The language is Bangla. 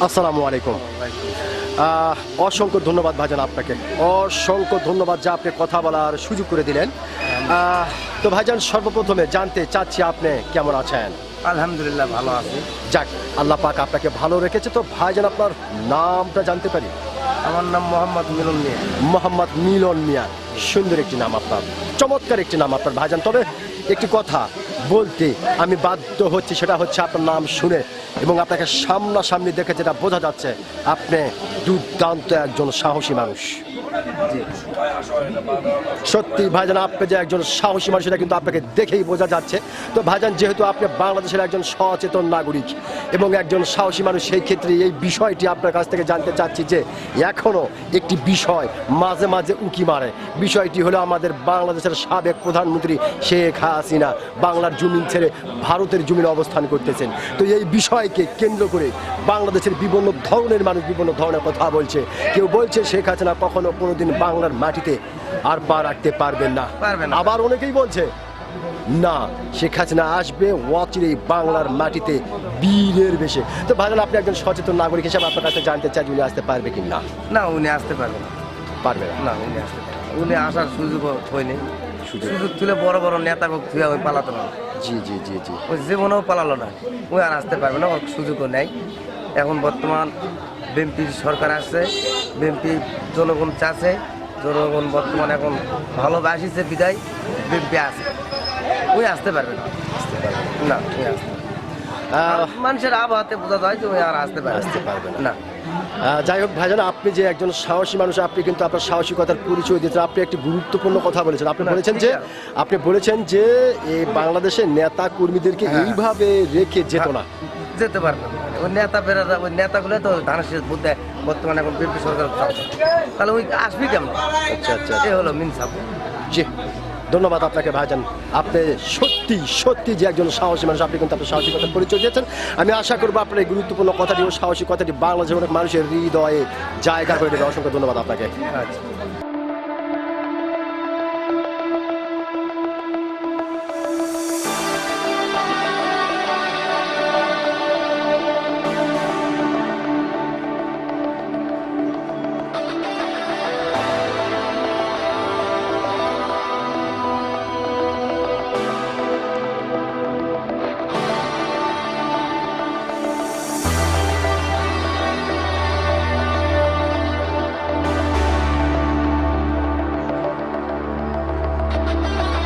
আসসালামু আলাইকুম। অসংখ্য ধন্যবাদ ভাইজান আপনাকে, অসংখ্য ধন্যবাদ যে আপনি কথা বলার সুযোগ করে দিলেন। তো ভাইজান, সর্বপ্রথমে জানতে চাচ্ছি আপনি কেমন আছেন? আলহামদুলিল্লাহ ভালো আছি। যাক, আল্লাহ পাক আপনাকে ভালো রেখেছে। তো ভাইজান, আপনার নামটা জানতে পারি? আমার নাম মোহাম্মদ মিলন মিয়া। মোহাম্মদ মিলন মিয়া, সুন্দর একটি নাম আপনার, চমৎকার একটি নাম আপনার ভাইজান। তবে একটি কথা বলতে আমি বাধ্য হচ্ছি, সেটা হচ্ছে আপনার নাম শুনে এবং আপনাকে সামনাসামনি দেখে যেটা বোঝা যাচ্ছে, আপনি দুর্দান্ত একজন সাহসী মানুষ। সত্যি ভাইজান, আপনি যে একজন সাহসী মানুষ সেটা কিন্তু আপনাকে দেখেই বোঝা যাচ্ছে। তো ভাইজান, যেহেতু আপনি বাংলাদেশের একজন সচেতন নাগরিক এবং একজন সাহসী মানুষ, সেই ক্ষেত্রে এই বিষয়টি আপনার কাছ থেকে জানতে চাচ্ছি যে এখনও একটি বিষয় মাঝে মাঝে উকি মারে। বিষয়টি হলো আমাদের বাংলাদেশের সাবেক প্রধানমন্ত্রী শেখ হাসিনা বাংলার জমিন ছেড়ে ভারতের জমিনে অবস্থান করতেছেন। তো এই বিষয়কে কেন্দ্র করে বাংলাদেশের বিভিন্ন ধরনের মানুষ বিভিন্ন ধরনের কথা বলছে। কেউ বলছে শেখ হাসিনা কখনো কোনোদিন বাংলার মাটিতে আর পা রাখতে পারবেন না, আবার অনেকেই বলছে না, শেখ হাসিনা আসবে অচিরেই বাংলার মাটিতে বীরের বেশে। তো ভাইজান, আপনি একজন সচেতন নাগরিক হিসেবে আপনার কাছে জানতে চাই, উনি আসতে পারবে কি না? না, উনি আসতে পারবেন না। পারবে না? না, উনি আসতে পারবেন না। উনি আসার সুযোগ হয়নি। সুযোগ তুলে বড় বড় নেতা থুয়া ওই পালাতো না। জি জি জি জি। ওই জীবনেও পালালো না। ওই আর আসতে পারবে না, ওর সুযোগও নেই। এখন বর্তমান বিএনপি সরকার আসছে, বিএনপি জনগণ চাচ্ছে, জনগণ বর্তমান এখন ভালোবাসিছে বিদায় বিএনপি আছে। ওই আসতে পারবে না, আসতে পারবে না ওই আসতে পারবে না। মানুষের আবহাওয়াতে বোঝা যায় যে ওই আর আসতে পারবে না। যাই হোক ভাইজান, আপনি যে একজন সাহসী মানুষ, আপনি কিন্তু আপনার সাহসিকতার পরিচয় দিয়েছেন। আপনি একটি গুরুত্বপূর্ণ কথা বলেছেন। আপনি বলেছেন যে এই বাংলাদেশের নেতা কর্মীদেরকে এইভাবে রেখে যেত না, যেতে পারবে না। ওই নেতা বেড়ারা, ওই নেতাগুলো তো ধানের শীষ বুদ্ধে বর্তমানে এখন বিএনপি সরকার চালছে, তাহলে ওই আসবি কেমন? আচ্ছা আচ্ছা, এই হলো মিনসাফ। জি, ধন্যবাদ আপনাকে ভাইজান। আপনি সত্যি সত্যি যে একজন সাহসী মানুষ, আপনি কিন্তু আপনার সাহসিকতার পরিচয় দিয়েছেন। আমি আশা করবো আপনার এই গুরুত্বপূর্ণ কথাটি ও সাহসী কথাটি বাংলাদেশের অনেক মানুষের হৃদয়ে জায়গা করে দেবে। অসংখ্য ধন্যবাদ আপনাকে। আচ্ছা।